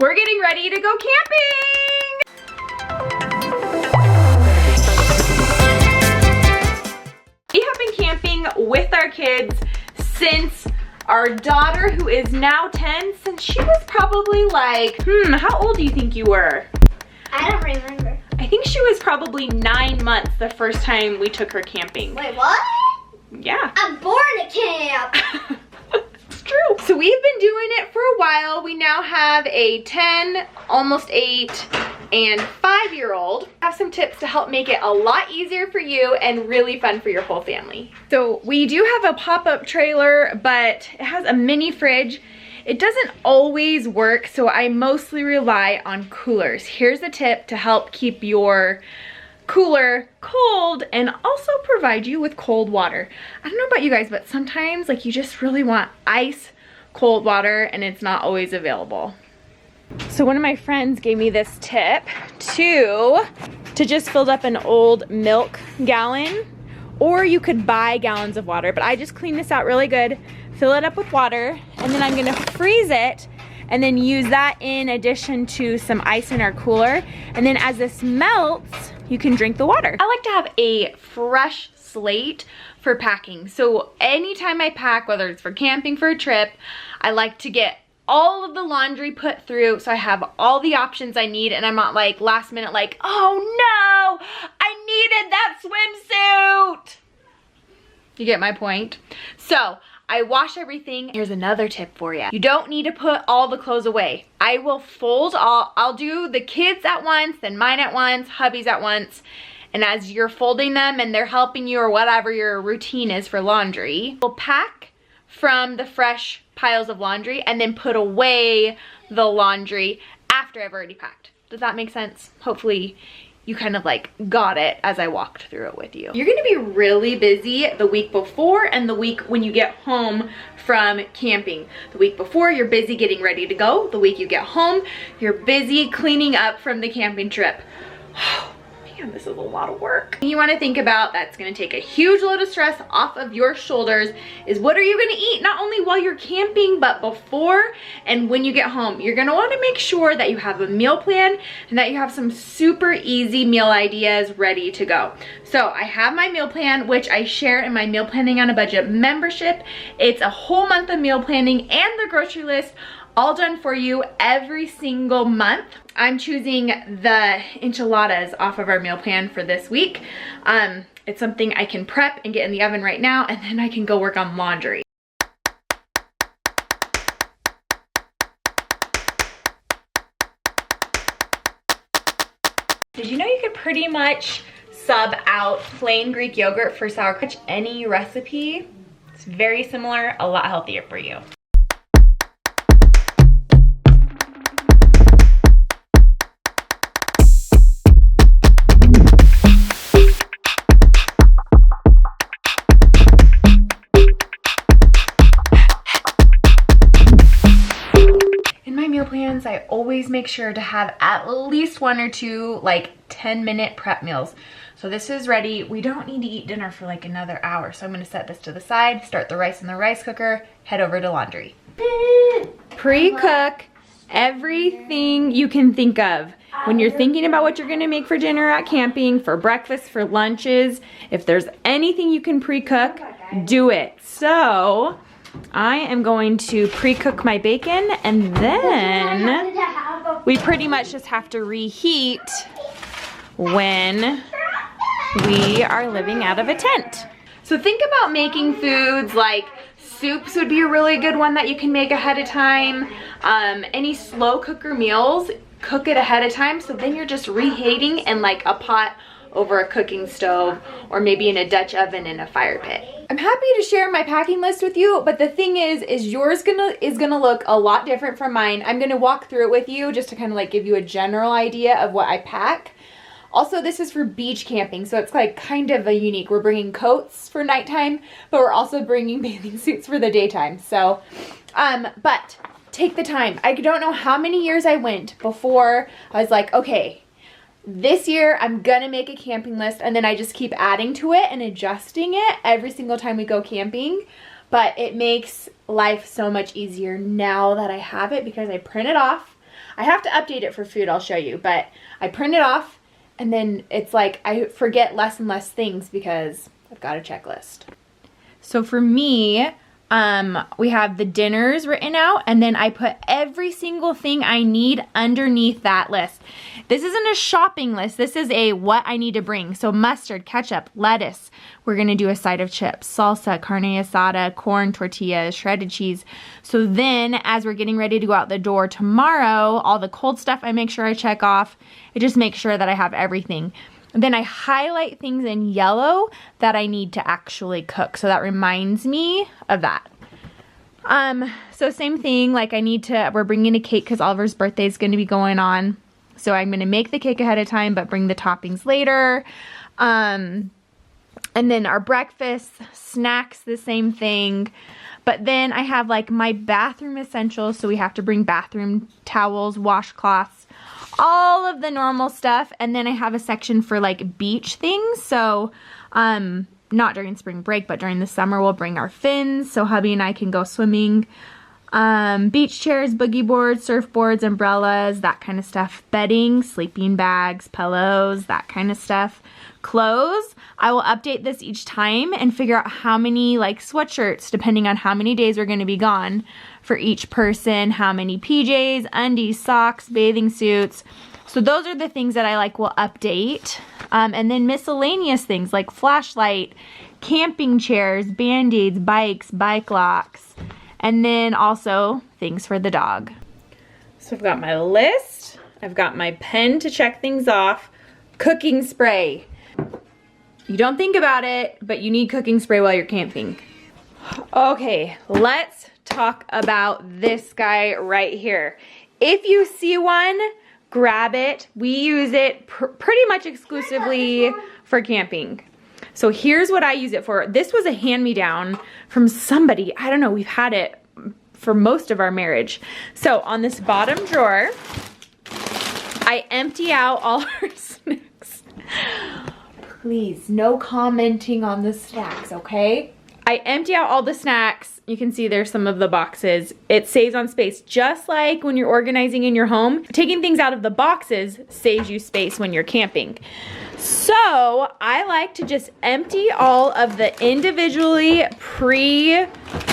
We're getting ready to go camping! We have been camping with our kids since our daughter, who is now 10, since she was probably like, how old do you think you were? I don't remember. I think she was probably 9 months the first time we took her camping. Wait, what? Yeah. I'm born to camp. It's true. So we've been doing it for a while. We now have a 10, almost 8, and 5-year-old. I have some tips to help make it a lot easier for you and really fun for your whole family. So we do have a pop-up trailer, but it has a mini fridge. It doesn't always work, so I mostly rely on coolers. Here's a tip to help keep your cooler cold and also provide you with cold water. I don't know about you guys, but sometimes like you just really want ice cold water and it's not always available. So one of my friends gave me this tip to just fill up an old milk gallon, or you could buy gallons of water, but I just clean this out really good, fill it up with water, and then I'm gonna freeze it and then use that in addition to some ice in our cooler. And then as this melts, you can drink the water. I like to have a fresh slate for packing. So anytime I pack, whether it's for camping, for a trip, I like to get all of the laundry put through so I have all the options I need, and I'm not like last minute like, oh no, I needed that swimsuit. You get my point? So I wash everything. Here's another tip for you. You don't need to put all the clothes away. I will fold I'll do the kids at once, then mine at once, hubby's at once. And as you're folding them and they're helping you or whatever your routine is for laundry, we'll pack from the fresh piles of laundry and then put away the laundry after I've already packed. Does that make sense? Hopefully you kind of like got it as I walked through it with you. You're gonna be really busy the week before and the week when you get home from camping. The week before, you're busy getting ready to go. The week you get home, you're busy cleaning up from the camping trip. Man, this is a lot of work. You wanna think about that's gonna take a huge load of stress off of your shoulders is what are you gonna eat, not only while you're camping, but before and when you get home. You're gonna wanna make sure that you have a meal plan and that you have some super easy meal ideas ready to go. So I have my meal plan, which I share in my Meal Planning on a Budget membership. It's a whole month of meal planning and the grocery list all done for you every single month. I'm choosing the enchiladas off of our meal plan for this week. It's something I can prep and get in the oven right now, and then I can go work on laundry. Did you know you could pretty much sub out plain Greek yogurt for sour cream? Any recipe? It's very similar, a lot healthier for you. Plans, I always make sure to have at least 1 or 2 like 10-minute prep meals. So this is ready. We don't need to eat dinner for like another hour. So I'm gonna set this to the side, start the rice in the rice cooker, head over to laundry. Pre-cook everything you can think of. When you're thinking about what you're gonna make for dinner at camping, for breakfast, for lunches, if there's anything you can pre-cook, do it. So I am going to pre-cook my bacon, and then we pretty much just have to reheat when we are living out of a tent. So think about making foods like soups would be a really good one that you can make ahead of time. Any slow cooker meals, cook it ahead of time, so then you're just reheating in like a pot over a cooking stove, or maybe in a Dutch oven in a fire pit. I'm happy to share my packing list with you, but the thing is yours is gonna look a lot different from mine. I'm gonna walk through it with you just to kind of like give you a general idea of what I pack. Also, this is for beach camping, so it's like kind of a unique. We're bringing coats for nighttime, but we're also bringing bathing suits for the daytime. So, but take the time. I don't know how many years I went before I was like, okay, this year I'm gonna make a camping list, and then I just keep adding to it and adjusting it every single time we go camping. But it makes life so much easier now that I have it because I print it off. I have to update it for food, I'll show you, but I print it off and then it's like I forget less and less things because I've got a checklist. So for me, we have the dinners written out and then I put every single thing I need underneath that list. This isn't a shopping list. This is a what I need to bring. So mustard, ketchup, lettuce. We're gonna do a side of chips, salsa, carne asada, corn tortillas, shredded cheese. So then as we're getting ready to go out the door tomorrow, all the cold stuff I make sure I check off. I just make sure that I have everything. Then I highlight things in yellow that I need to actually cook. So that reminds me of that. So same thing, like we're bringing a cake because Oliver's birthday is going to be going on. So I'm going to make the cake ahead of time, but bring the toppings later. And then our breakfast, snacks, the same thing. But then I have like my bathroom essentials. So we have to bring bathroom towels, washcloths, all of the normal stuff. And then I have a section for like beach things. So, not during spring break, but during the summer, we'll bring our fins. So hubby and I can go swimming. Beach chairs, boogie boards, surfboards, umbrellas, that kind of stuff. Bedding, sleeping bags, pillows, that kind of stuff. Clothes, I will update this each time and figure out how many like sweatshirts, depending on how many days we're going to be gone for each person, how many PJs, undies, socks, bathing suits. So those are the things that I like will update. And then miscellaneous things like flashlight, camping chairs, band-aids, bikes, bike locks, and then also things for the dog. So I've got my list, I've got my pen to check things off, cooking spray. You don't think about it, but you need cooking spray while you're camping. Okay, let's talk about this guy right here. If you see one, grab it. We use it pretty much exclusively for camping. So here's what I use it for. This was a hand-me-down from somebody. I don't know, we've had it for most of our marriage. So on this bottom drawer, I empty out all our snacks. Please, no commenting on the snacks, okay? I empty out all the snacks. You can see there's some of the boxes. It saves on space, just like when you're organizing in your home. Taking things out of the boxes saves you space when you're camping. So I like to just empty all of the individually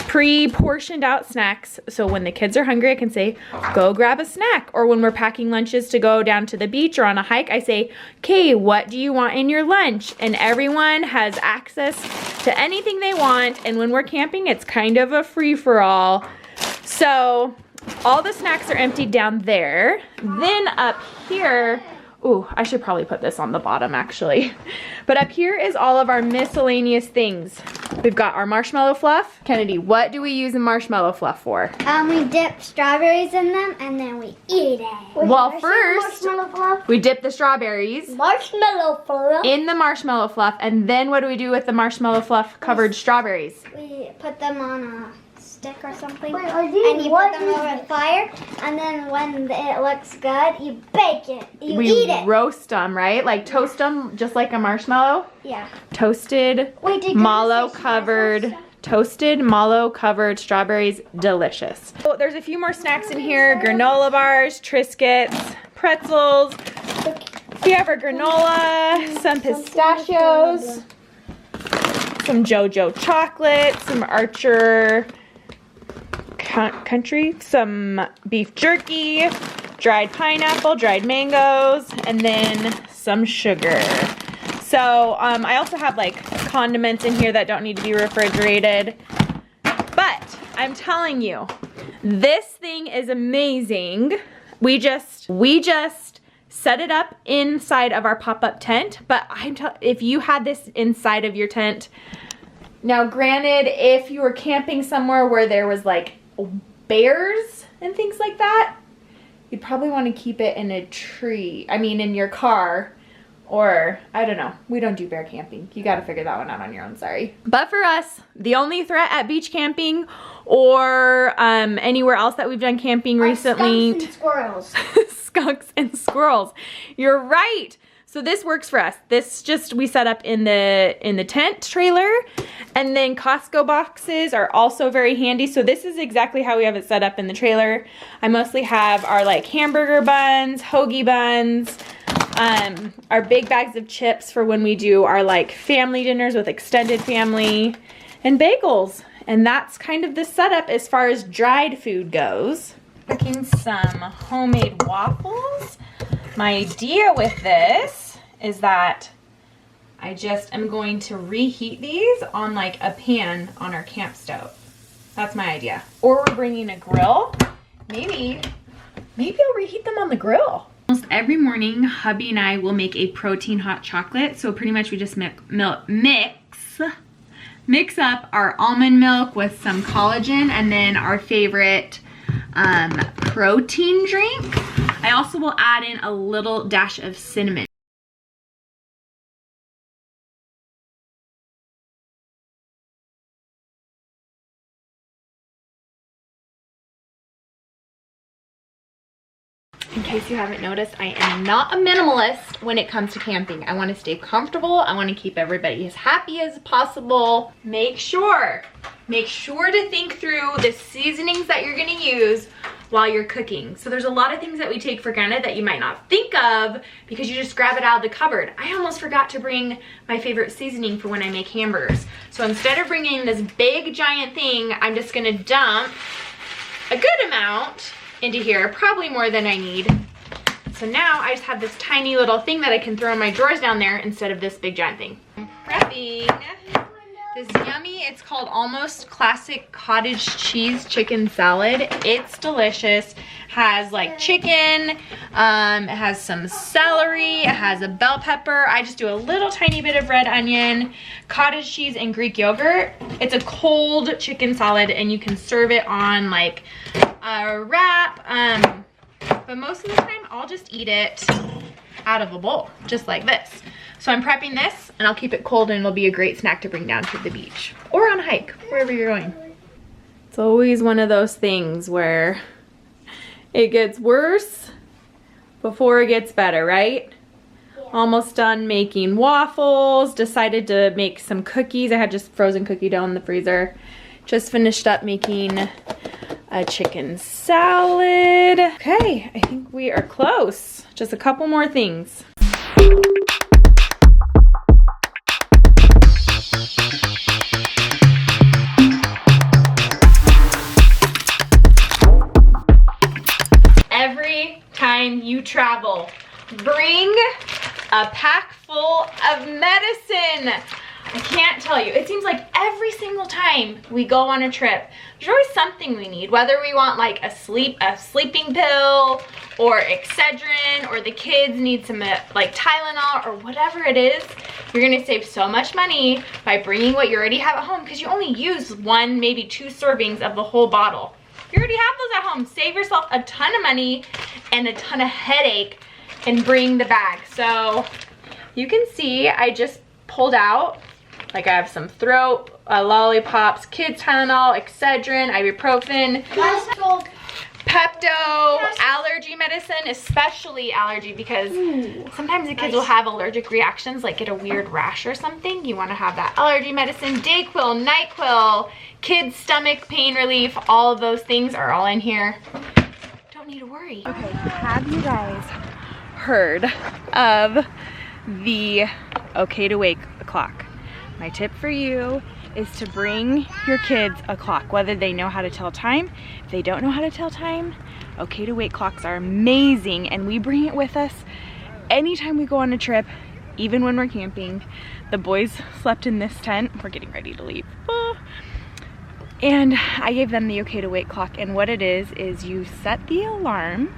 pre-portioned out snacks. So when the kids are hungry, I can say, go grab a snack. Or when we're packing lunches to go down to the beach or on a hike, I say, okay, what do you want in your lunch? And everyone has access to anything they want. And when we're camping, it's kind of a free-for-all. So all the snacks are emptied down there. Then up here, ooh, I should probably put this on the bottom actually. But up here is all of our miscellaneous things. We've got our marshmallow fluff. Kennedy, what do we use a marshmallow fluff for? We dip strawberries in them and then we eat it. Well, first, we dip the strawberries Marshmallow fluff. in the marshmallow fluff, and then what do we do with the marshmallow fluff covered strawberries? We put them on a stick or something, Wait, and you put them over the fire, and then when it looks good, you bake it. You eat it. We roast them, right? Like toast them just like a marshmallow. Yeah. Toasted, mallow covered strawberries, delicious. So there's a few more snacks in here, granola bars, Triscuits, pretzels. We have our granola, some pistachios, some JoJo chocolate, some Archer Country, some beef jerky, dried pineapple, dried mangoes, and then some sugar. So I also have like condiments in here that don't need to be refrigerated. But I'm telling you, this thing is amazing. We just set it up inside of our pop-up tent, but if you had this inside of your tent, now granted, if you were camping somewhere where there was like bears and things like that, you'd probably want to keep it in a tree, in your car, or I don't know. We don't do bear camping. You got to figure that one out on your own, sorry. But for us, the only threat at beach camping or anywhere else that we've done camping recently, Skunks and squirrels. skunks and squirrels. You're right. So this works for us. This just we set up in the tent trailer, and then Costco boxes are also very handy. So this is exactly how we have it set up in the trailer. I mostly have our like hamburger buns, hoagie buns, our big bags of chips for when we do our like family dinners with extended family, and bagels. And that's kind of the setup as far as dried food goes. Cooking some homemade waffles. My idea with this is that I just am going to reheat these on like a pan on our camp stove. That's my idea. Or we're bringing a grill. Maybe I'll reheat them on the grill. Almost every morning, hubby and I will make a protein hot chocolate. So pretty much we just mix up our almond milk with some collagen and then our favorite protein drink. I also will add in a little dash of cinnamon. In case you haven't noticed, I am not a minimalist when it comes to camping. I want to stay comfortable. I want to keep everybody as happy as possible. Make sure to think through the seasonings that you're going to use while you're cooking. So there's a lot of things that we take for granted that you might not think of because you just grab it out of the cupboard. I almost forgot to bring my favorite seasoning for when I make hamburgers. So instead of bringing this big giant thing, I'm just going to dump a good amount into here, probably more than I need. So now I just have this tiny little thing that I can throw in my drawers down there instead of this big giant thing. I'm prepping this yummy, it's called Almost Classic Cottage Cheese Chicken Salad. It's delicious. Has like chicken, it has some celery, it has a bell pepper. I just do a little tiny bit of red onion, cottage cheese, and Greek yogurt. It's a cold chicken salad and you can serve it on like a wrap, but most of the time I'll just eat it out of a bowl, just like this. So I'm prepping this and I'll keep it cold and it'll be a great snack to bring down to the beach or on a hike, wherever you're going. It's always one of those things where it gets worse before it gets better, right? Yeah. Almost done making waffles, decided to make some cookies. I had just frozen cookie dough in the freezer. Just finished up making a chicken salad. Okay, I think we are close. Just a couple more things. Every time you travel, bring a pack full of medicine. I can't tell you, it seems like every single time we go on a trip, there's always something we need, whether we want like a sleeping pill or Excedrin, or the kids need some like Tylenol or whatever it is. You're gonna save so much money by bringing what you already have at home because you only use 1, maybe 2 servings of the whole bottle. You already have those at home. Save yourself a ton of money and a ton of headache and bring the bag. So you can see I just pulled out, like I have some throat, lollipops, kids Tylenol, Excedrin, ibuprofen, Pepto, allergy medicine, especially allergy because sometimes the kids will have allergic reactions, like get a weird rash or something. You want to have that allergy medicine, Dayquil, NyQuil, kids stomach pain relief, all of those things are all in here. Don't need to worry. Okay, have you guys heard of the okay to wake clock? My tip for you is to bring your kids a clock, whether they know how to tell time. If they don't know how to tell time, okay to wake clocks are amazing, and we bring it with us anytime we go on a trip, even when we're camping. The boys slept in this tent. We're getting ready to leave. And I gave them the okay to wake clock, and what it is you set the alarm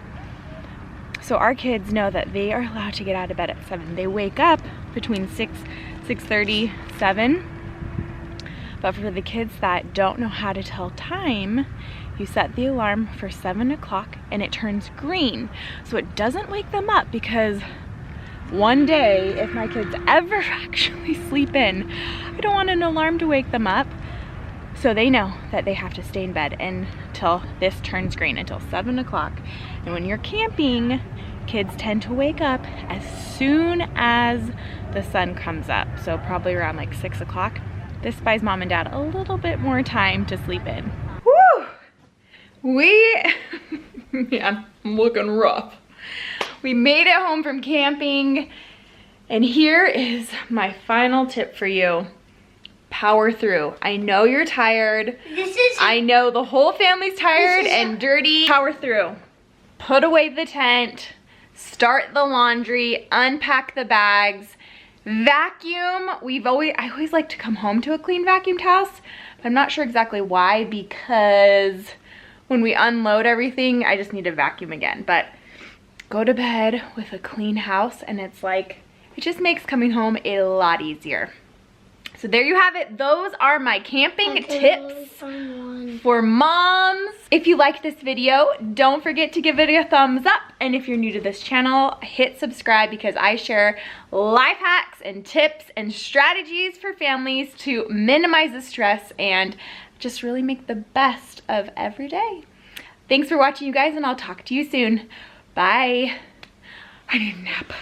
so our kids know that they are allowed to get out of bed at 7. They wake up between 6:30, 7. But for the kids that don't know how to tell time, you set the alarm for 7 o'clock and it turns green. So it doesn't wake them up, because one day, if my kids ever actually sleep in, I don't want an alarm to wake them up. So they know that they have to stay in bed until this turns green, until 7 o'clock. And when you're camping, kids tend to wake up as soon as the sun comes up. So probably around like 6 o'clock. This buys mom and dad a little bit more time to sleep in. Woo! Yeah, I'm looking rough. We made it home from camping, and here is my final tip for you. Power through. I know you're tired. I know the whole family's tired and dirty. Power through. Put away the tent, start the laundry, unpack the bags, vacuum. I always like to come home to a clean vacuumed house, but I'm not sure exactly why, because when we unload everything, I just need to vacuum again. But go to bed with a clean house, and it's like, it just makes coming home a lot easier. So there you have it. Those are my camping tips for moms. If you liked this video, don't forget to give it a thumbs up. And if you're new to this channel, hit subscribe, because I share life hacks and tips and strategies for families to minimize the stress and just really make the best of every day. Thanks for watching, you guys, and I'll talk to you soon. Bye. I need a nap.